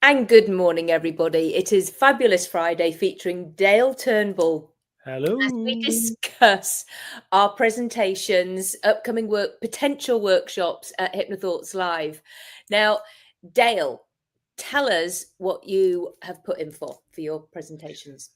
And good morning, everybody. It is Fabulous Friday featuring Dale Turnbull Hello. as we discuss our presentations, upcoming potential workshops at Hypnothoughts Live. Now, Dale, tell us what you have put in for your presentations.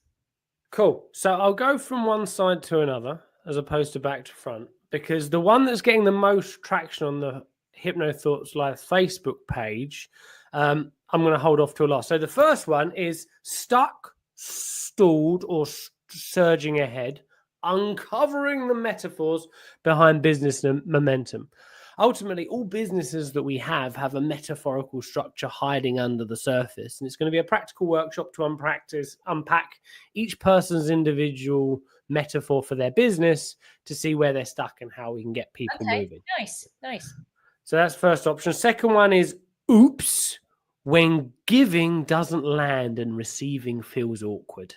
Cool. So I'll go from one side to another as opposed to back to front, because the one that's getting the most traction on the Hypnothoughts Live Facebook page, I'm going to hold off till last. So the first one is stuck, stalled, or surging ahead, uncovering the metaphors behind business momentum. Ultimately, all businesses that we have a metaphorical structure hiding under the surface. And it's going to be a practical workshop to unpack each person's individual metaphor for their business to see where they're stuck and how we can get people moving. Nice. So that's first option. Second one is oops, when giving doesn't land and receiving feels awkward.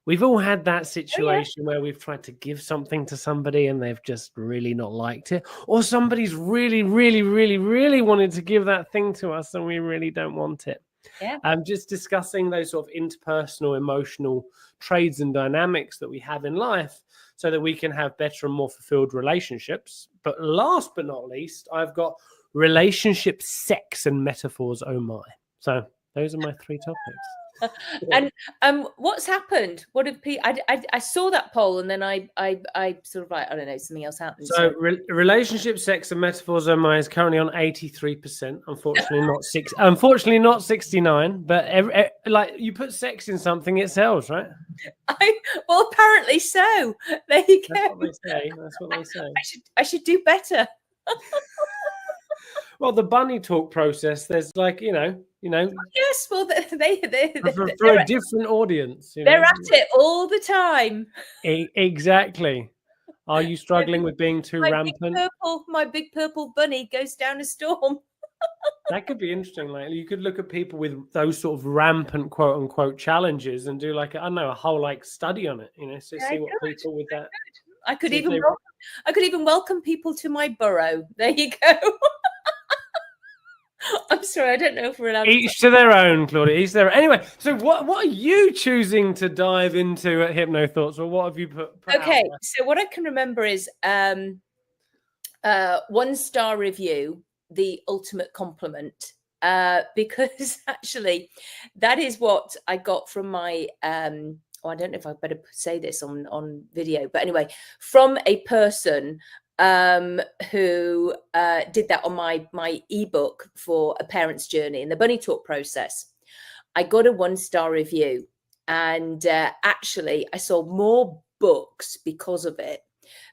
We've all had that situation where we've tried to give something to somebody and they've just really not liked it. Or somebody's really, really, really, really wanted to give that thing to us and we really don't want it. Yeah. Just discussing those sort of interpersonal, emotional trades and dynamics that we have in life so that we can have better and more fulfilled relationships. But last but not least, I've got relationship, sex, and metaphors. Oh my. So those are my three topics. And what's happened? What have people? I saw that poll, and then I sort of like, I don't know, something else happened. So relationship, sex, and metaphors. Oh my is currently on 83%. Unfortunately, not 69. But like you put sex in something, it sells, right? Well, apparently so. There you go. That's what they say. I should do better. Well, the bunny talk process. There's like Yes, well, they're for a different audience. They're at it all the time. Exactly. Are you struggling with being too rampant? My big purple bunny goes down a storm. That could be interesting. Like you could look at people with those sort of rampant quote unquote challenges and do like a whole like study on it. So see what people with that. I could even welcome people to my burrow. There you go. I'm sorry, I don't know if we're allowed. Each to their own, Claudia. Each their own. Anyway, so what are you choosing to dive into at Hypnothoughts, or what have you put okay, so what I can remember is 1-star review, the ultimate compliment, because actually that is what I got from my I don't know if I better say this on video, but anyway, from a person who did that on my ebook for A Parent's Journey in the Bunny Talk process. I got a 1-star review, and actually I sold more books because of it,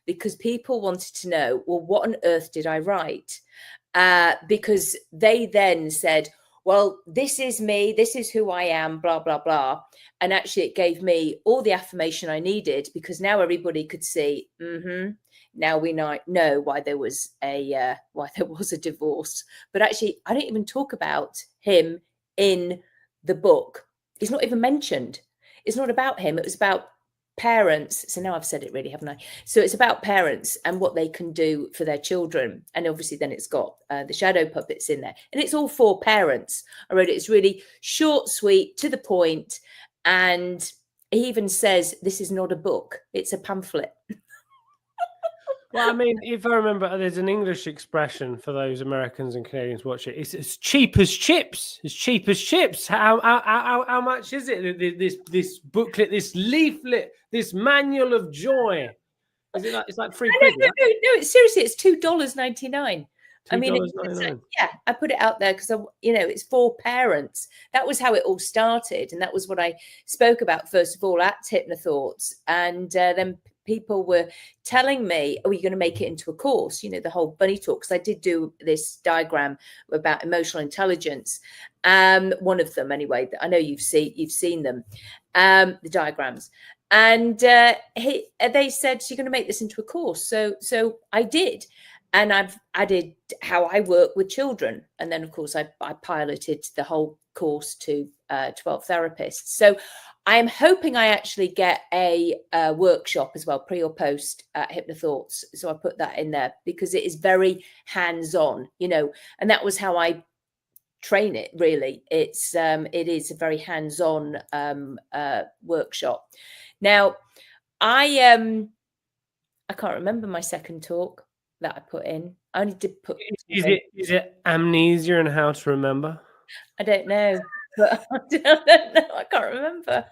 because people wanted to know, well, what on earth did I write? Because they then said, well, this is me, this is who I am, blah, blah, blah. And actually it gave me all the affirmation I needed, because now everybody could see, now we know why there was a divorce. But actually, I don't even talk about him in the book. He's not even mentioned. It's not about him. It was about parents. So now I've said it really, haven't I? So it's about parents and what they can do for their children. And obviously then it's got the shadow puppets in there. And it's all for parents. I wrote it. It's really short, sweet, to the point. And he even says, this is not a book. It's a pamphlet. Well, I mean, if I remember, there's an English expression for those Americans and Canadians watch it. It's as cheap as chips. As cheap as chips. How much is it? This booklet, this leaflet, this manual of joy. Is it like it's like free? No, it's seriously, it's $2.99. I mean, I put it out there because it's for parents. That was how it all started, and that was what I spoke about first of all at Hypnothoughts, and then people were telling me, "Oh, you're going to make it into a course?" The whole bunny talk, because I did do this diagram about emotional intelligence. One of them, anyway. I know you've seen them, the diagrams. And they said, "You're going to make this into a course." So I did. And I've added how I work with children. And then, of course, I piloted the whole course to 12 therapists. So I'm hoping I actually get a workshop as well, pre or post at Hypnothoughts. So I put that in there because it is very hands-on, and that was how I train it. Really, it is a very hands-on workshop. Now, I can't remember my second talk that I put in. I only did put. Is it amnesia and how to remember? I don't know, but I don't know. I can't remember.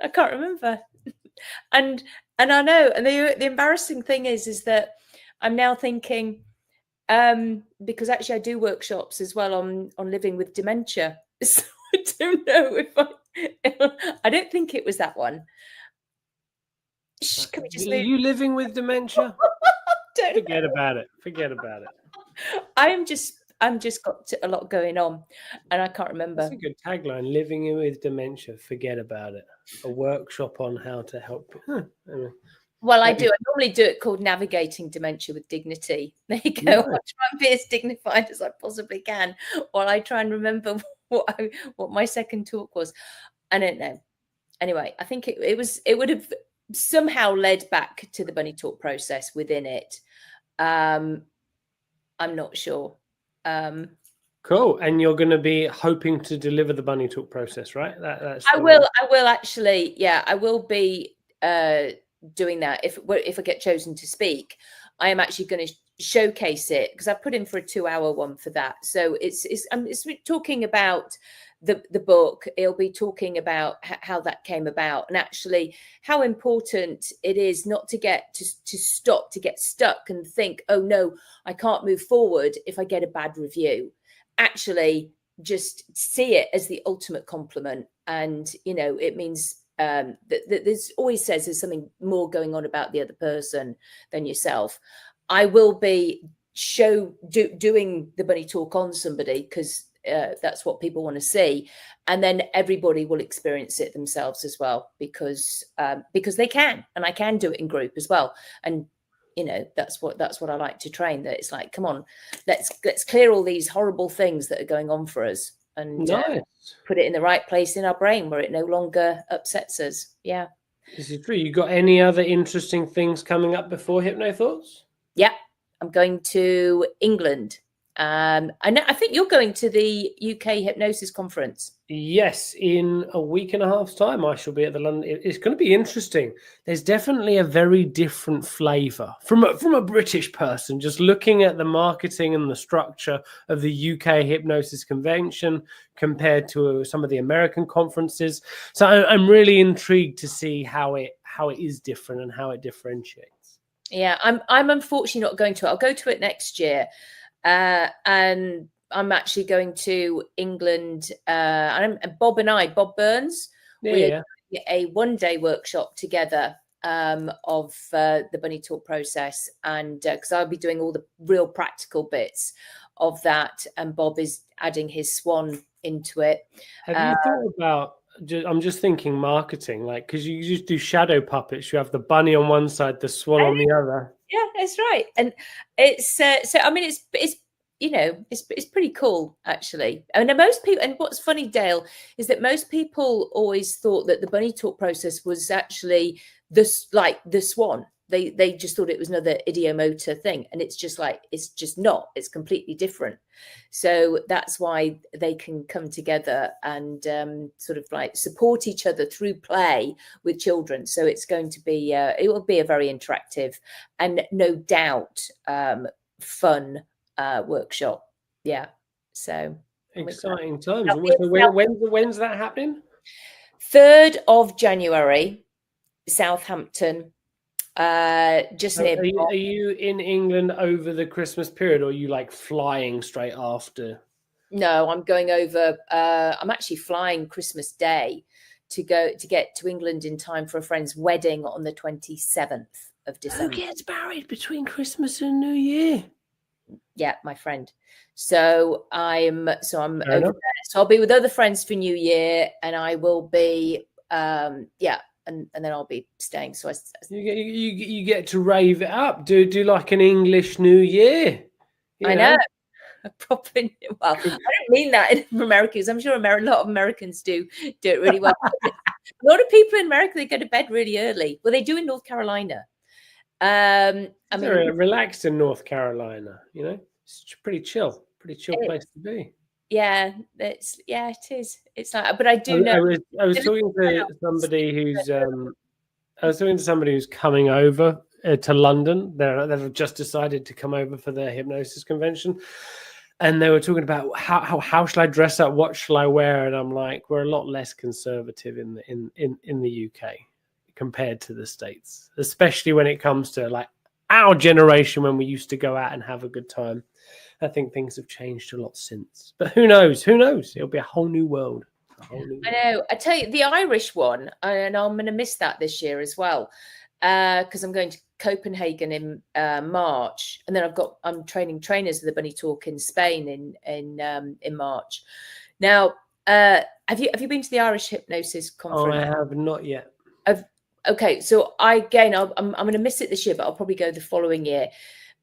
I can't remember. And I know. And the embarrassing thing is that I'm now thinking, because actually I do workshops as well on living with dementia. So I don't know if I don't think it was that one. Can we just Are you living with dementia? Forget know. about it. Forget about it. I'm just got a lot going on, and I can't remember. That's a good tagline: living with dementia. Forget about it. A workshop on how to help. Anyway. Well, I do. I normally do it called Navigating Dementia with Dignity. There you go. Nice. I try and be as dignified as I possibly can while I try and remember what my second talk was. I don't know. Anyway, I think it would have somehow led back to the bunny talk process within it. I'm not sure. Cool. And you're going to be hoping to deliver the bunny talk process, right? That's I will actually. Yeah, I will be doing that if I get chosen to speak. I am actually going to showcase it because I put in for a 2-hour one for that. So it's talking about the book. It'll be talking about how that came about and actually how important it is not to get to stop, to get stuck and think, oh no, I can't move forward if I get a bad review. Actually, just see it as the ultimate compliment, and it means that there's always says there's something more going on about the other person than yourself. I will be doing the bunny talk on somebody because that's what people want to see, and then everybody will experience it themselves as well because they can, and I can do it in group as well. And that's what I like to train, that it's like, come on, let's clear all these horrible things that are going on for us and put it in the right place in our brain where it no longer upsets us. Yeah. This is true. You got any other interesting things coming up before Hypno Thoughts? Yeah. I'm going to England. I think you're going to the UK Hypnosis Conference. Yes, in a week and a half's time, I shall be at the London. It's going to be interesting. There's definitely a very different flavour from a British person, just looking at the marketing and the structure of the UK Hypnosis Convention compared to some of the American conferences. So I'm really intrigued to see how it is different and how it differentiates. Yeah, I'm unfortunately not going to it. I'll go to it next year. And I'm actually going to England. And Bob Burns, we're doing a one-day workshop together of the bunny talk process, and because I'll be doing all the real practical bits of that, and Bob is adding his swan into it. Have you thought about? I'm just thinking marketing, like, because you just do shadow puppets. You have the bunny on one side, the swan on the other. Yeah, that's right. And it's so I mean it's pretty cool actually. And most people, and what's funny, Dale, is that most people always thought that the bunny talk process was actually the swan. They just thought it was another idiomotor thing, and it's just not. It's completely different. So that's why they can come together and sort of like support each other through play with children. So it's going to be it will be a very interactive and no doubt fun workshop. Yeah. So exciting times. When's that happening? 3rd of January, Southampton. Just near. Are you in England over the Christmas period, or are you like flying straight after? No, I'm going over. I'm actually flying Christmas Day to get to England in time for a friend's wedding on the 27th of December. Who gets married between Christmas and New Year? Yeah, my friend. So I'm over there. So I'll be with other friends for New Year, and I will be and then I'll be staying. So you get to rave it up. Do like an English New Year. I know. Probably. Well, I don't mean that in America, because I'm sure a lot of Americans do it really well. A lot of people in America, they go to bed really early. Well, they do in North Carolina. I mean, relaxed in North Carolina. It's pretty chill place to be. Yeah, it is. It's like, but I do know. I was talking to somebody who's coming over to London. They've just decided to come over for their hypnosis convention, and they were talking about how shall I dress up, what shall I wear, and I'm like, we're a lot less conservative in the UK compared to the States, especially when it comes to like our generation when we used to go out and have a good time. I think things have changed a lot since, but who knows? Who knows? It'll be a whole new world. I know. I tell you, the Irish one, and I'm going to miss that this year as well, because I'm going to Copenhagen in March, and then I'm training trainers at the Bunny Talk in Spain in March. Now, have you been to the Irish Hypnosis conference? Oh, I have not yet. Okay, so I'm going to miss it this year, but I'll probably go the following year,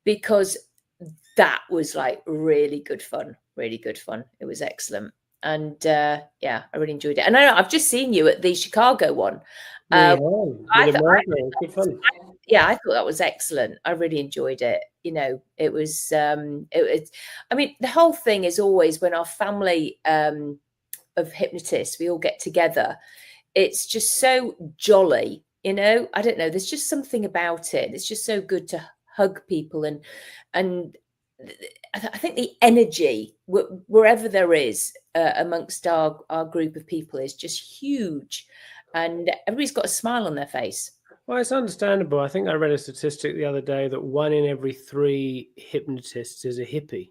because that was like really good fun. Really good fun. It was excellent. And I really enjoyed it. And I've just seen you at the Chicago one. Good fun. I thought that was excellent. I really enjoyed it. You know, it was. I mean, the whole thing is always when our family of hypnotists, we all get together. It's just so jolly. You know, I don't know. There's just something about it. It's just so good to hug people and I think the energy wherever there is amongst our group of people is just huge, and everybody's got a smile on their face. Well, it's understandable. I think I read a statistic the other day that 1 in every 3 hypnotists is a hippie.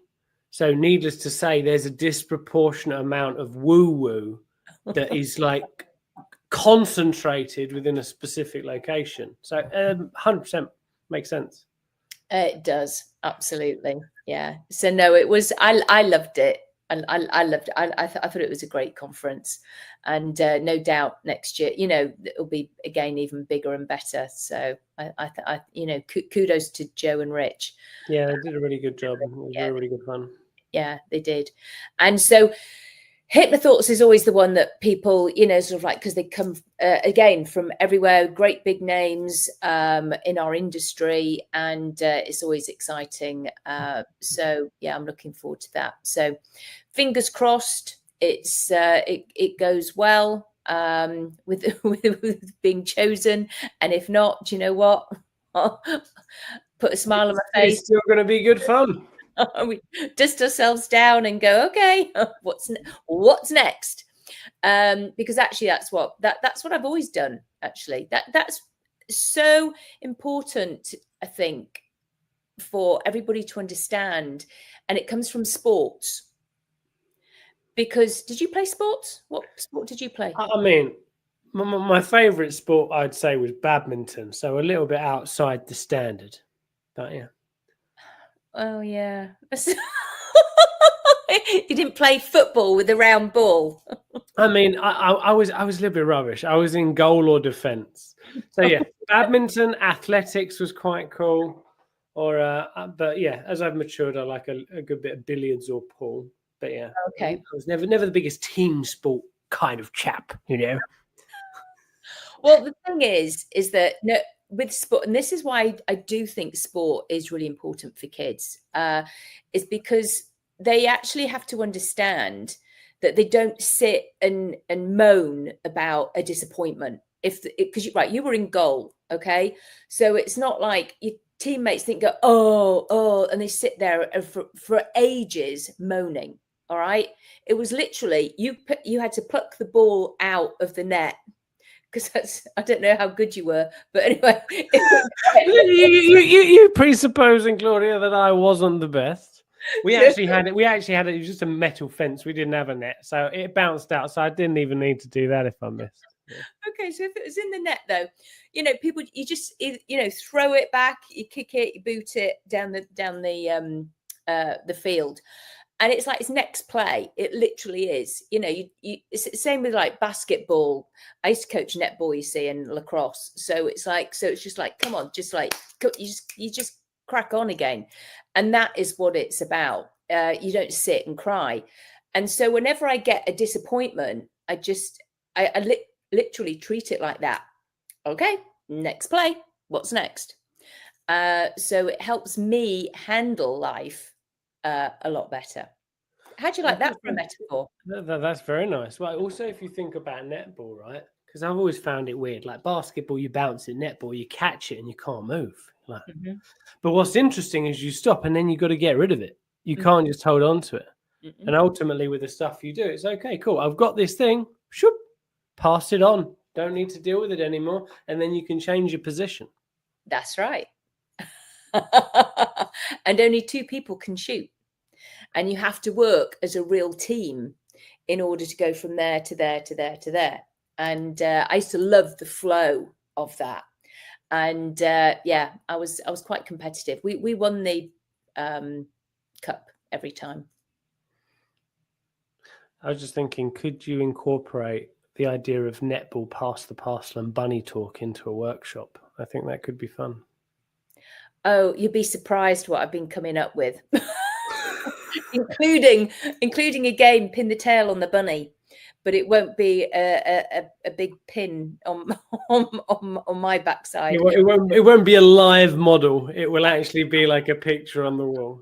So needless to say, there's a disproportionate amount of woo-woo that is like concentrated within a specific location. So 100% makes sense. It does, absolutely. Yeah. So no, it was. I loved it, and I loved it. I thought it was a great conference, and no doubt next year, you know, it'll be again even bigger and better. So I you know, kudos to Joe and Rich. Yeah, they did a really good job. It was really good fun. Yeah, they did, and so. Hypnothoughts is always the one that people, you know, sort of like, because they come again from everywhere, great big names in our industry, and it's always exciting. So yeah, I'm looking forward to that. So fingers crossed, it goes well with being chosen, and if not, do you know what? Put a smile on my face. It's still going to be good fun. We dust ourselves down and go, okay, what's next? Because actually that's what I've always done. Actually, that's so important, I think, for everybody to understand, and it comes from sports. Because did you play sports? What sport did you play? I mean, my favourite sport, I'd say, was badminton. So a little bit outside the standard, but yeah. Oh yeah. You didn't play football with a round ball. I mean, I was a little bit rubbish. I was in goal or defence. So yeah, badminton, athletics was quite cool. But yeah, as I've matured, I like a good bit of billiards or pool. But yeah, okay. I was never the biggest team sport kind of chap, you know. Well, the thing is that with sport, and this is why I do think sport is really important for kids, is because they actually have to understand that they don't sit and moan about a disappointment. Because you were in goal, okay, so it's not like your teammates think oh, and they sit there for ages moaning. All right, it was literally you had to pluck the ball out of the net. Because I don't know how good you were, but anyway. you presupposing, Claudia, that I wasn't the best. We actually had it. It was just a metal fence. We didn't have a net, so it bounced out. So I didn't even need to do that if I missed. Yeah. Okay, so if it was in the net, though, you know, people, you just throw it back, you kick it, you boot it down the field. And it's like it's next play. It literally is. You know, it's the same with like basketball. I used to coach netball, you see, and lacrosse. So it's just like, come on, just like you just crack on again. And that is what it's about. You don't sit and cry. And so whenever I get a disappointment, I literally treat it like that. Okay, next play. What's next? So it helps me handle life a lot better. How do you like that for a metaphor? That's very nice. Well, also, if you think about netball, right? Because I've always found it weird. Like basketball, you bounce it, netball, you catch it and you can't move. Like, but what's interesting is you stop and then you got to get rid of it. You can't just hold on to it. And ultimately, with the stuff you do, it's okay, cool. I've got this thing. Shoop, pass it on. Don't need to deal with it anymore. And then you can change your position. That's right. And only 2 people can shoot. And you have to work as a real team in order to go from there to there to there to there. And I used to love the flow of that. And yeah, I was quite competitive. We won the cup every time. I was just thinking, could you incorporate the idea of netball, pass the parcel, and bunny talk into a workshop? I think that could be fun. Oh, you'd be surprised what I've been coming up with. including a game, pin the tail on the bunny, but it won't be a big pin on my backside. It won't be a live model. It will actually be like a picture on the wall.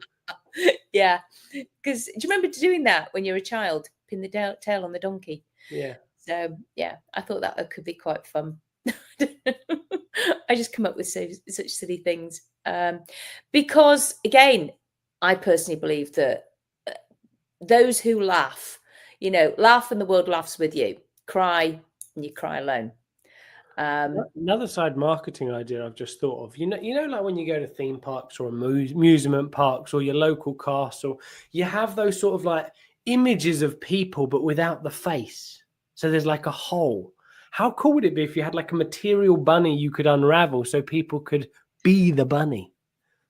Yeah, because do you remember doing that when you were a child? Pin the tail on the donkey. Yeah. So yeah, I thought that could be quite fun. I just come up with such silly things because again, I personally believe that those who laugh, laugh and the world laughs with you. Cry and you cry alone. Another side marketing idea I've just thought of, like when you go to theme parks or amusement parks or your local castle, you have those sort of like images of people, but without the face. So there's like a hole. How cool would it be if you had like a material bunny you could unravel so people could be the bunny?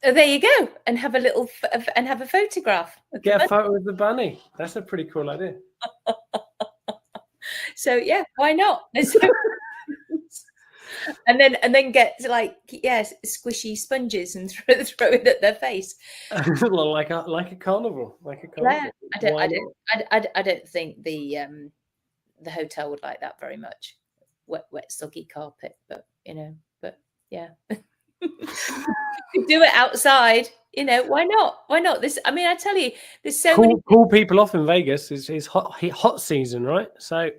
Oh, there you go, and have a photograph. Get a photo of the bunny. That's a pretty cool idea. So yeah, why not? and then get squishy sponges and throw it at their face. like a carnival. Yeah, I don't think the hotel would like that very much. Wet soggy carpet, but yeah. Do it outside, why not? I tell you, there's so many cool people off in Vegas. It's hot season, right? So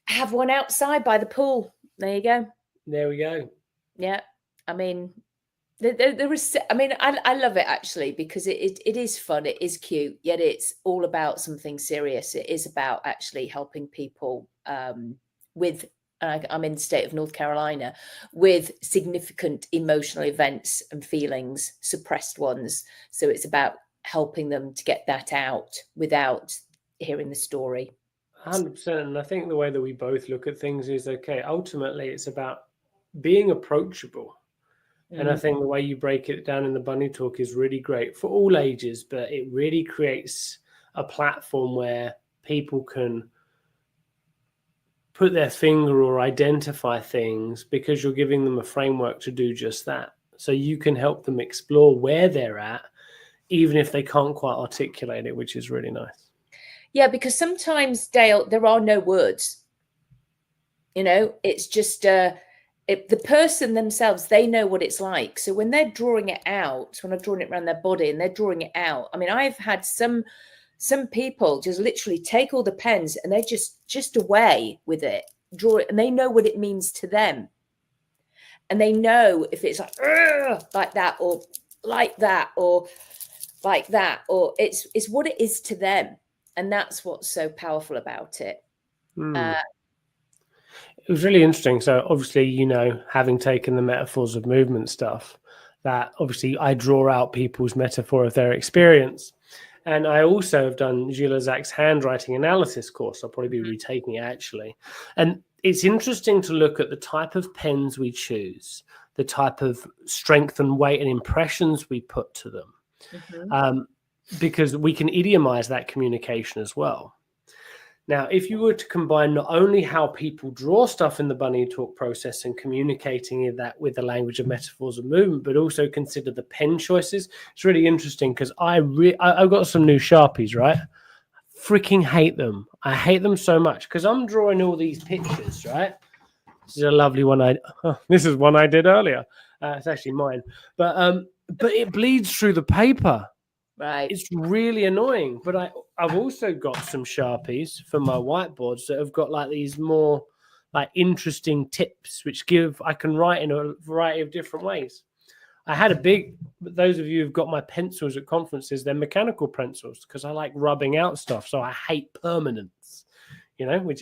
have one outside by the pool. There you go. There we go. Yeah, there is. I love it actually because it is fun. It is cute. Yet it's all about something serious. It is about actually helping people with. I'm in the state of North Carolina with significant emotional events and feelings, suppressed ones. So it's about helping them to get that out without hearing the story. 100%. And I think the way that we both look at things is okay. Ultimately, it's about being approachable. And I think the way you break it down in the bunny talk is really great for all ages, but it really creates a platform where people can put their finger or identify things because you're giving them a framework to do just that. So you can help them explore where they're at, even if they can't quite articulate it, which is really nice. Yeah, because sometimes, Dale, there are no words. It's just the person themselves, they know what it's like. So when they're drawing it out, when I'm drawing it around their body and they're drawing it out, I've had some people just literally take all the pens and they're just away with it, draw it, and they know what it means to them. And they know if it's like that or like that or like that, or it's what it is to them. And that's what's so powerful about it. It was really interesting. So obviously, having taken the metaphors of movement stuff, that obviously I draw out people's metaphor of their experience. And I also have done Gilles Zac's handwriting analysis course. I'll probably be retaking it actually. And it's interesting to look at the type of pens we choose, the type of strength and weight and impressions we put to them, because we can idiomize that communication as well. Now, if you were to combine not only how people draw stuff in the bunny talk process and communicating that with the language of metaphors of movement, but also consider the pen choices, it's really interesting because I've got some new Sharpies, right? Freaking hate them. I hate them so much because I'm drawing all these pictures, right? This is a lovely one. This is one I did earlier. It's actually mine, but it bleeds through the paper. Right. It's really annoying. But I've also got some Sharpies for my whiteboards that have got like these more like interesting tips, which I can write in a variety of different ways. I had those of you who've got my pencils at conferences, they're mechanical pencils because I like rubbing out stuff. So I hate permanence,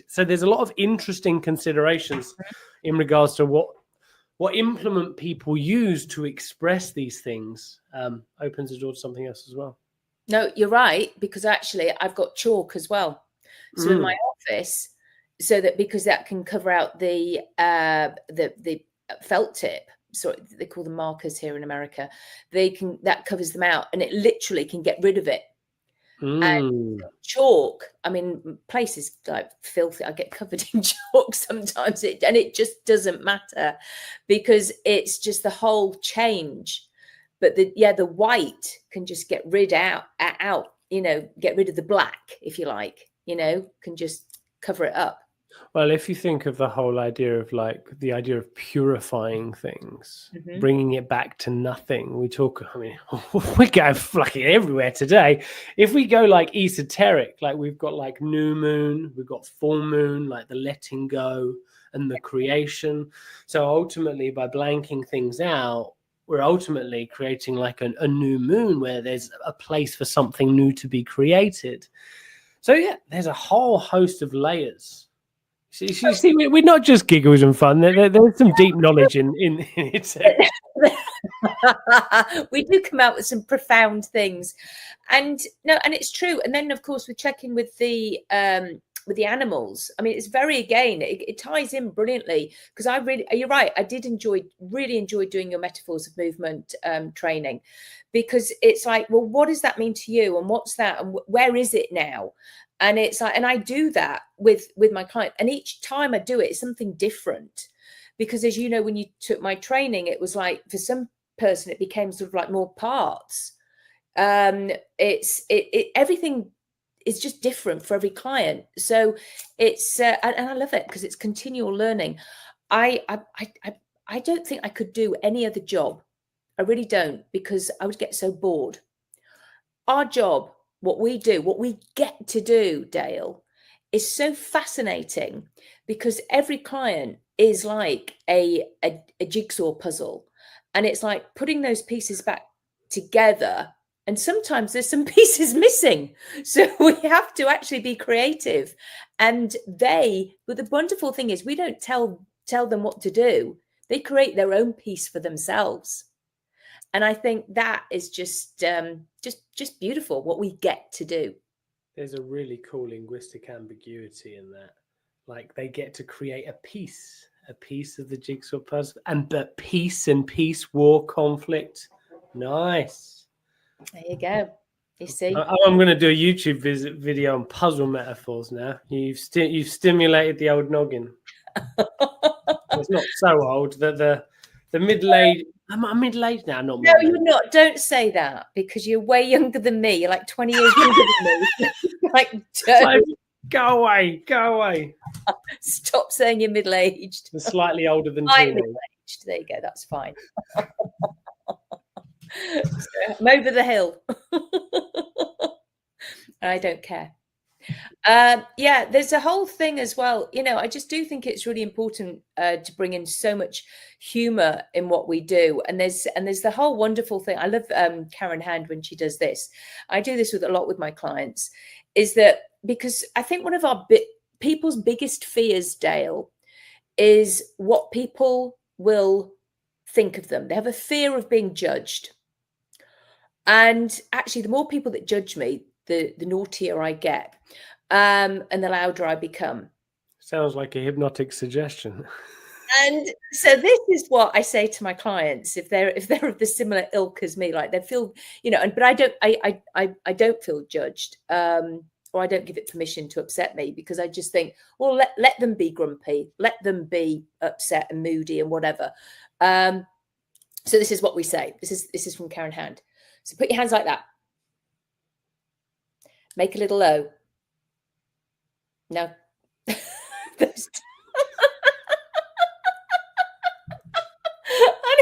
so there's a lot of interesting considerations in regards to what implement people use to express these things. Opens the door to something else as well. No, you're right, because actually I've got chalk as well. So in my office, because that can cover out the felt tip. So they call them markers here in America. That covers them out, and it literally can get rid of it. And chalk, I mean, places like filthy. I get covered in chalk sometimes, and it just doesn't matter because it's just the whole change. But the white can just get rid out, get rid of the black, if you like, can just cover it up. Well, if you think of the whole idea of purifying things, bringing it back to nothing, we go fucking everywhere today. If we go like esoteric, like we've got like new moon, we've got full moon, like the letting go and the creation. So ultimately, by blanking things out, we're ultimately creating like a new moon where there's a place for something new to be created. So yeah, there's a whole host of layers. You see, we're not just giggles and fun. There's some deep knowledge in it. We do come out with some profound things, and it's true. And then, of course, we're checking with the animals. I mean, it's it ties in brilliantly because you're right. I did really enjoy doing your metaphors of movement training, because it's like, well, what does that mean to you, and what's that, and where is it now? And it's like, and I do that with my client, and each time I do it, it's something different, because as you know, when you took my training, it was like for some person, it became sort of like more parts. Everything is just different for every client. So it's and I love it because it's continual learning. I don't think I could do any other job. I really don't, because I would get so bored. Our job, what we do, what we get to do, Dale, is so fascinating, because every client is like a jigsaw puzzle, and it's like putting those pieces back together, and sometimes there's some pieces missing, so we have to actually be creative. And but the wonderful thing is, we don't tell them what to do. They create their own piece for themselves. And I think that is just beautiful, what we get to do. There's a really cool linguistic ambiguity in that. Like, they get to create a piece of the jigsaw puzzle, but peace, war, conflict. Nice. There you go. You see, I'm going to do a YouTube video on puzzle metaphors now. You've stimulated the old noggin. It's not so old that the middle-aged. I'm middle-aged now. Not no, you're not. Don't say that, because you're way younger than me. You're like 20 years younger than me. Like, go away. Stop saying you're middle-aged. They're slightly older than I'm middle-aged. There you go. That's fine. So, I'm over the hill. I don't care. There's a whole thing as well. I just do think it's really important to bring in so much humor in what we do. And there's the whole wonderful thing. I love Karen Hand when she does this. I do this a lot with my clients, is that because I think one of our people's biggest fears, Dale, is what people will think of them. They have a fear of being judged. And actually, the more people that judge me, the naughtier I get. And the louder I become. Sounds like a hypnotic suggestion. And so this is what I say to my clients, if they're of the similar ilk as me, like they feel, but I don't feel judged, or I don't give it permission to upset me, because I just think, well, let them be grumpy, let them be upset and moody and whatever. So this is what we say. This is from Karen Hand. So put your hands like that. Make a little O. Now, and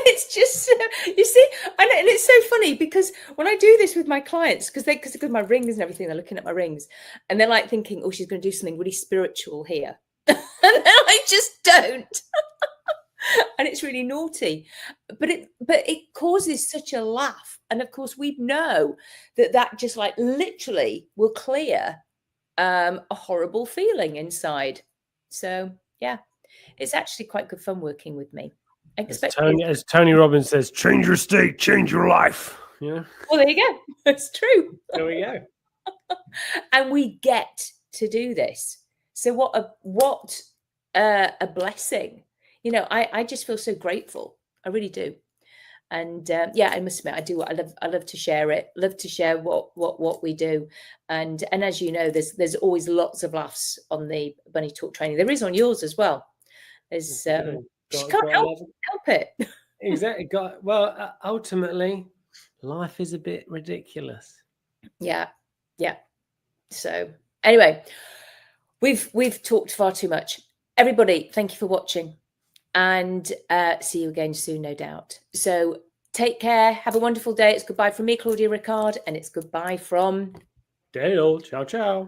it's just, you see, and it's so funny because when I do this with my clients, because of my rings and everything, they're looking at my rings and they're like thinking, oh, she's going to do something really spiritual here. And then I just don't. And it's really naughty, but it causes such a laugh. And of course, we know that just like literally will clear a horrible feeling inside. So yeah, it's actually quite good fun working with me. As Tony Robbins says, change your state, change your life. Yeah. Well, there you go. It's true. There we go. And we get to do this. So what a blessing. You know, I just feel so grateful. I really do. And yeah, I must admit, I do. I love to share it. Love to share what we do. And as you know, there's always lots of laughs on the Bunny Talk training. There is on yours as well. There's she can't help it. Exactly. Ultimately, life is a bit ridiculous. Yeah. So anyway, we've talked far too much. Everybody, thank you for watching, and see you again soon, no doubt. So take care. Have a wonderful day. It's goodbye from me, Claudia Rickard, and it's goodbye from Dale. Ciao, ciao.